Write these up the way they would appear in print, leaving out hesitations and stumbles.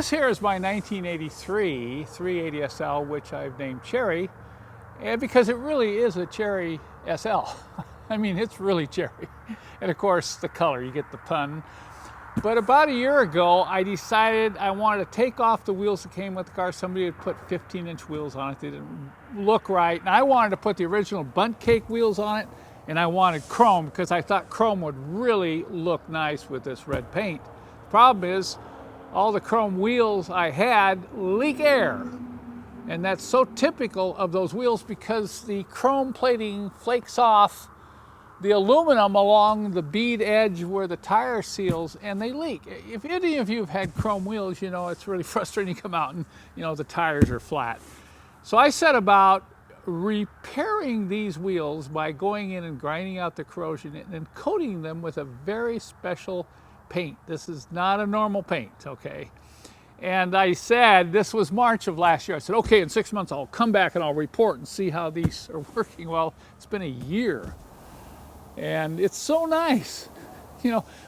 this here is my 1983 380 SL, which I've named Cherry, and because it really is a Cherry SL. I mean, it's really cherry. And of course, the color, you get the pun. But about a year ago, I decided I wanted to take off the wheels that came with the car. Somebody had put 15-inch wheels on it. They didn't look right. And I wanted to put the original bunt cake wheels on it, and I wanted chrome because I thought chrome would really look nice with this red paint. The problem is, all the chrome wheels I had leak air. And that's so typical of those wheels because the chrome plating flakes off the aluminum along the bead edge where the tire seals, and they leak. If any of you have had chrome wheels, you know it's really frustrating to come out and the tires are flat. So I set about repairing these wheels by going in and grinding out the corrosion and then coating them with a very special paint. This is not a normal paint, okay? And I said, this was March of last year, I said, okay, in 6 months I'll come back and I'll report and see how these are working. Well, it's been a year. And it's so nice.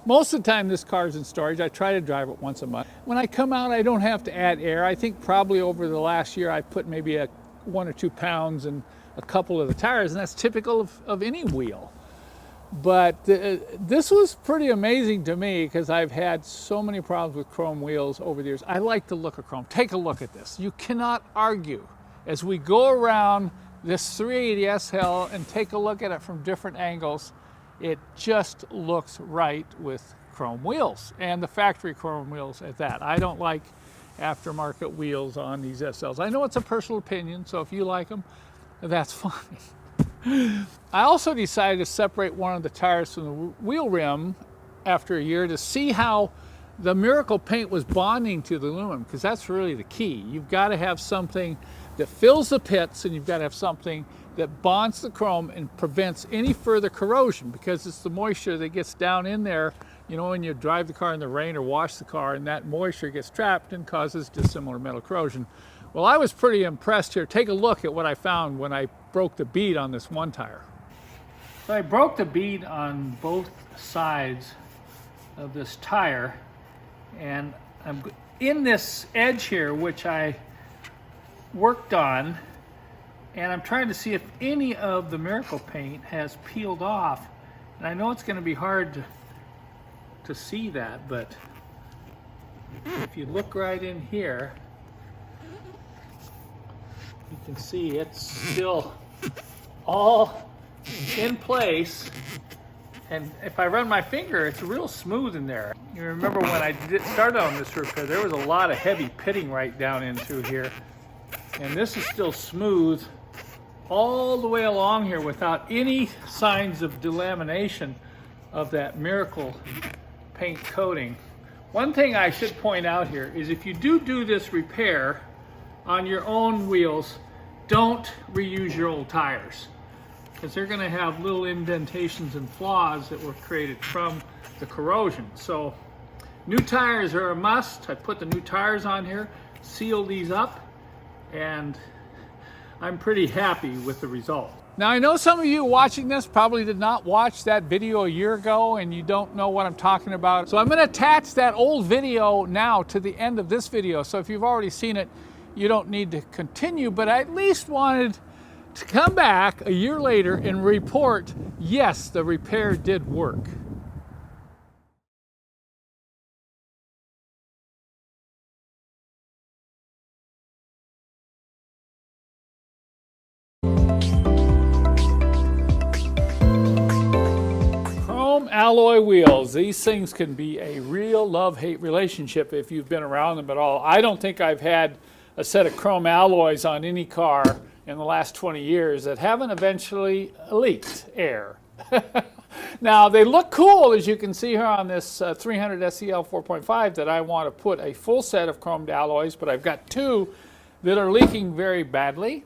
Most of the time this car's in storage. I try to drive it once a month. When I come out, I don't have to add air. I think probably over the last year, I've put maybe 1 or 2 pounds in a couple of the tires, and that's typical of any wheel. But this was pretty amazing to me because I've had so many problems with chrome wheels over the years. I like the look of chrome. Take a look at this. You cannot argue. As we go around this 380 SL and take a look at it from different angles, it just looks right with chrome wheels, and the factory chrome wheels at that. I don't like aftermarket wheels on these SLs. I know it's a personal opinion, so if you like them, that's fine. I also decided to separate one of the tires from the wheel rim after a year to see how the miracle paint was bonding to the aluminum, because that's really the key. You've got to have something that fills the pits, and you've got to have something that bonds the chrome and prevents any further corrosion, because it's the moisture that gets down in there, when you drive the car in the rain or wash the car, and that moisture gets trapped and causes dissimilar metal corrosion. Well, I was pretty impressed here. Take a look at what I found when I broke the bead on this one tire. So I broke the bead on both sides of this tire, and I'm in this edge here, which I worked on, and I'm trying to see if any of the miracle paint has peeled off. And I know it's going to be hard to see that, but if you look right in here, you can see it's still all in place. And if I run my finger, it's real smooth in there. You remember when I started on this repair, there was a lot of heavy pitting right down in through here. And this is still smooth all the way along here without any signs of delamination of that miracle paint coating. One thing I should point out here is if you do this repair on your own wheels, don't reuse your old tires, because they're going to have little indentations and flaws that were created from the corrosion. So new tires are a must. I put the new tires on here, seal these up, and I'm pretty happy with the result. Now, I know some of you watching this probably did not watch that video a year ago and you don't know what I'm talking about. So I'm going to attach that old video now to the end of this video. So if you've already seen it, you don't need to continue, but I at least wanted to come back a year later and report, yes, the repair did work. Alloy wheels, these things can be a real love-hate relationship if you've been around them at all. I don't think I've had a set of chrome alloys on any car in the last 20 years that haven't eventually leaked air. Now, they look cool, as you can see here on this 300 SEL 4.5, that I want to put a full set of chromed alloys, but I've got two that are leaking very badly.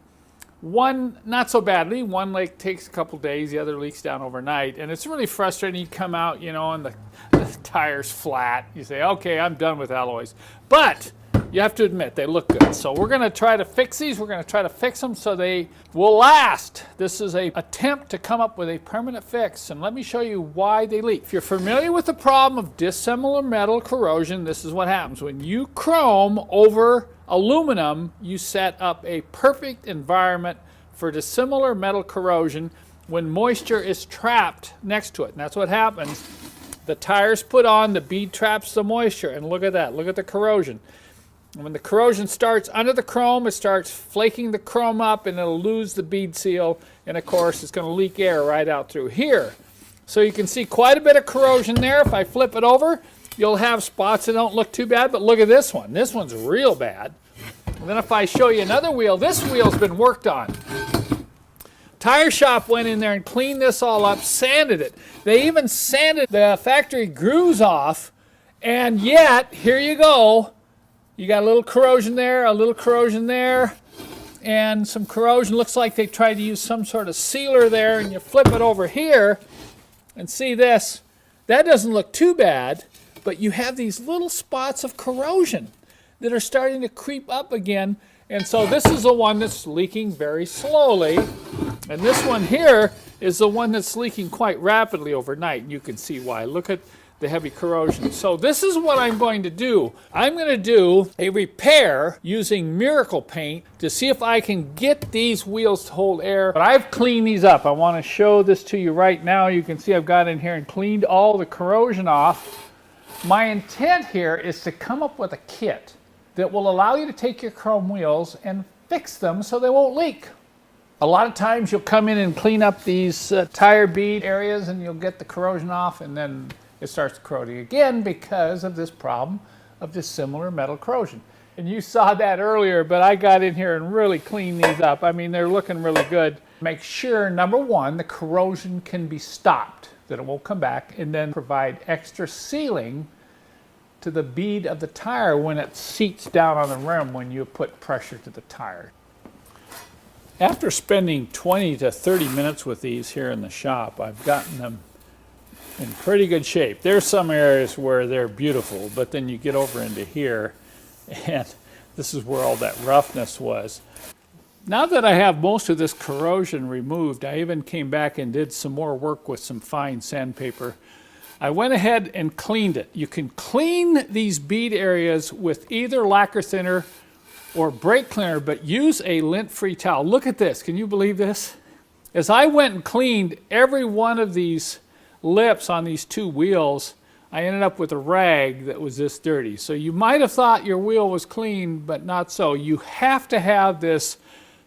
One, not so badly. One leak takes a couple days, the other leaks down overnight. And it's really frustrating. You come out, and the tire's flat. You say, okay, I'm done with alloys. But you have to admit, they look good. So we're going to try to fix these. We're going to try to fix them so they will last. This is an attempt to come up with a permanent fix. And let me show you why they leak. If you're familiar with the problem of dissimilar metal corrosion, this is what happens. When you chrome over aluminum, you set up a perfect environment for dissimilar metal corrosion when moisture is trapped next to it. And that's what happens. The tire's put on, the bead traps the moisture, and look at that. Look at the corrosion. And when the corrosion starts under the chrome, it starts flaking the chrome up, and it'll lose the bead seal, and of course it's going to leak air right out through here. So you can see quite a bit of corrosion there. If I flip it over, you'll have spots that don't look too bad, but look at this one. This one's real bad. And then if I show you another wheel, this wheel's been worked on. Tire shop went in there and cleaned this all up, sanded it. They even sanded the factory grooves off, and yet, here you go. You got a little corrosion there, a little corrosion there, and some corrosion. Looks like they tried to use some sort of sealer there, and you flip it over here and see this. That doesn't look too bad, but you have these little spots of corrosion that are starting to creep up again. And so this is the one that's leaking very slowly. And this one here is the one that's leaking quite rapidly overnight. And you can see why. Look at the heavy corrosion. So this is what I'm going to do. I'm going to do a repair using Miracle Paint to see if I can get these wheels to hold air. But I've cleaned these up. I want to show this to you right now. You can see I've got in here and cleaned all the corrosion off. My intent here is to come up with a kit that will allow you to take your chrome wheels and fix them so they won't leak. A lot of times you'll come in and clean up these tire bead areas and you'll get the corrosion off, and then it starts corroding again because of this problem of dissimilar metal corrosion. And you saw that earlier, but I got in here and really cleaned these up. I mean, they're looking really good. Make sure, number one, the corrosion can be stopped, that it won't come back, and then provide extra sealing to the bead of the tire when it seats down on the rim when you put pressure to the tire. After spending 20 to 30 minutes with these here in the shop, I've gotten them in pretty good shape. There's some areas where they're beautiful, but then you get over into here and this is where all that roughness was. Now that I have most of this corrosion removed, I even came back and did some more work with some fine sandpaper. I went ahead and cleaned it. You can clean these bead areas with either lacquer thinner or brake cleaner, but use a lint-free towel. Look at this. Can you believe this? As I went and cleaned every one of these lips on these two wheels, I ended up with a rag that was this dirty. So you might have thought your wheel was clean, but not so. You have to have this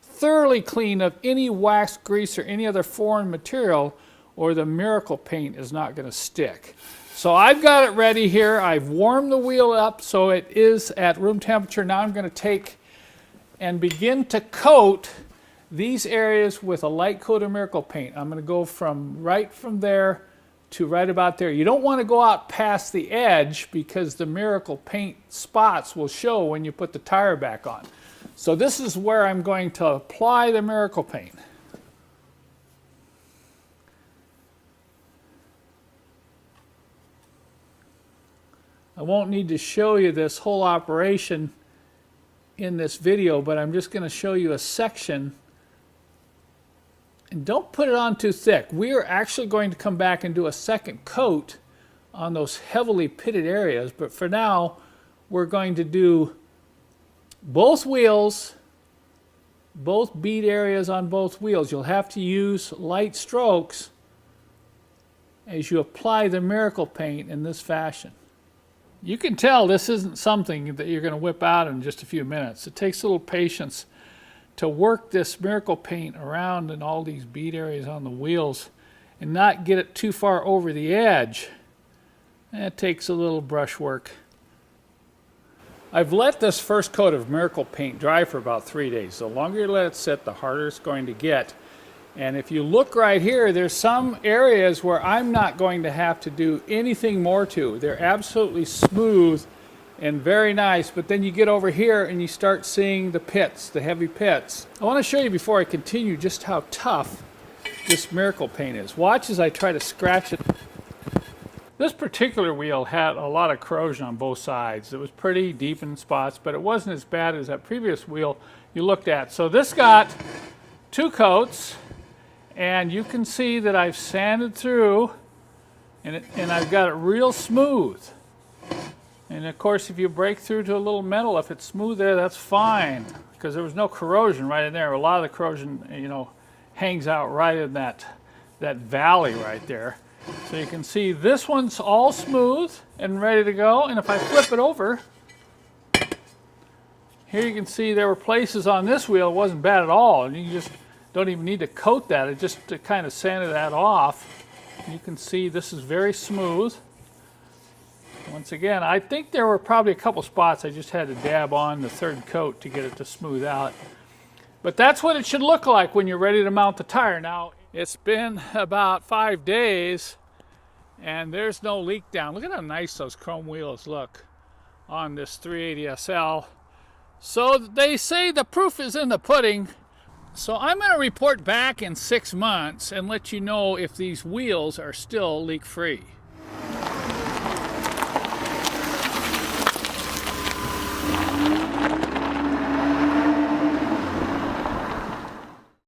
thoroughly clean of any wax, grease, or any other foreign material, or the Miracle Paint is not going to stick. So I've got it ready here. I've warmed the wheel up so it is at room temperature. Now I'm going to take and begin to coat these areas with a light coat of Miracle Paint. I'm going to go from right from there to right about there. You don't want to go out past the edge because the Miracle Paint spots will show when you put the tire back on. So this is where I'm going to apply the Miracle Paint. I won't need to show you this whole operation in this video, but I'm just going to show you a section. And don't put it on too thick. We are actually going to come back and do a second coat on those heavily pitted areas, but for now we're going to do both wheels, both bead areas on both wheels. You'll have to use light strokes as you apply the Miracle Paint in this fashion. You can tell this isn't something that you're going to whip out in just a few minutes. It takes a little patience to work this Miracle Paint around in all these bead areas on the wheels and not get it too far over the edge. It takes a little brush work. I've let this first coat of Miracle Paint dry for about 3 days. The longer you let it sit, the harder it's going to get. And if you look right here, there's some areas where I'm not going to have to do anything more to. They're absolutely smooth and very nice, but then you get over here and you start seeing the pits, the heavy pits. I want to show you before I continue just how tough this Miracle Paint is. Watch as I try to scratch it. This particular wheel had a lot of corrosion on both sides. It was pretty deep in spots, but it wasn't as bad as that previous wheel you looked at. So this got 2 coats, and you can see that I've sanded through, and I've got it real smooth. And of course, if you break through to a little metal, if it's smooth there, that's fine, because there was no corrosion right in there. A lot of the corrosion, you know, hangs out right in that valley right there. So you can see this one's all smooth and ready to go. And if I flip it over, here you can see there were places on this wheel it wasn't bad at all. And you just don't even need to coat that. It just to kind of sanded that off. You can see this is very smooth. Once again, I think there were probably a couple spots I just had to dab on the 3rd coat to get it to smooth out. But that's what it should look like when you're ready to mount the tire. Now, it's been about 5 days and there's no leak down. Look at how nice those chrome wheels look on this 380 SL. So they say the proof is in the pudding. So I'm going to report back in 6 months and let you know if these wheels are still leak-free.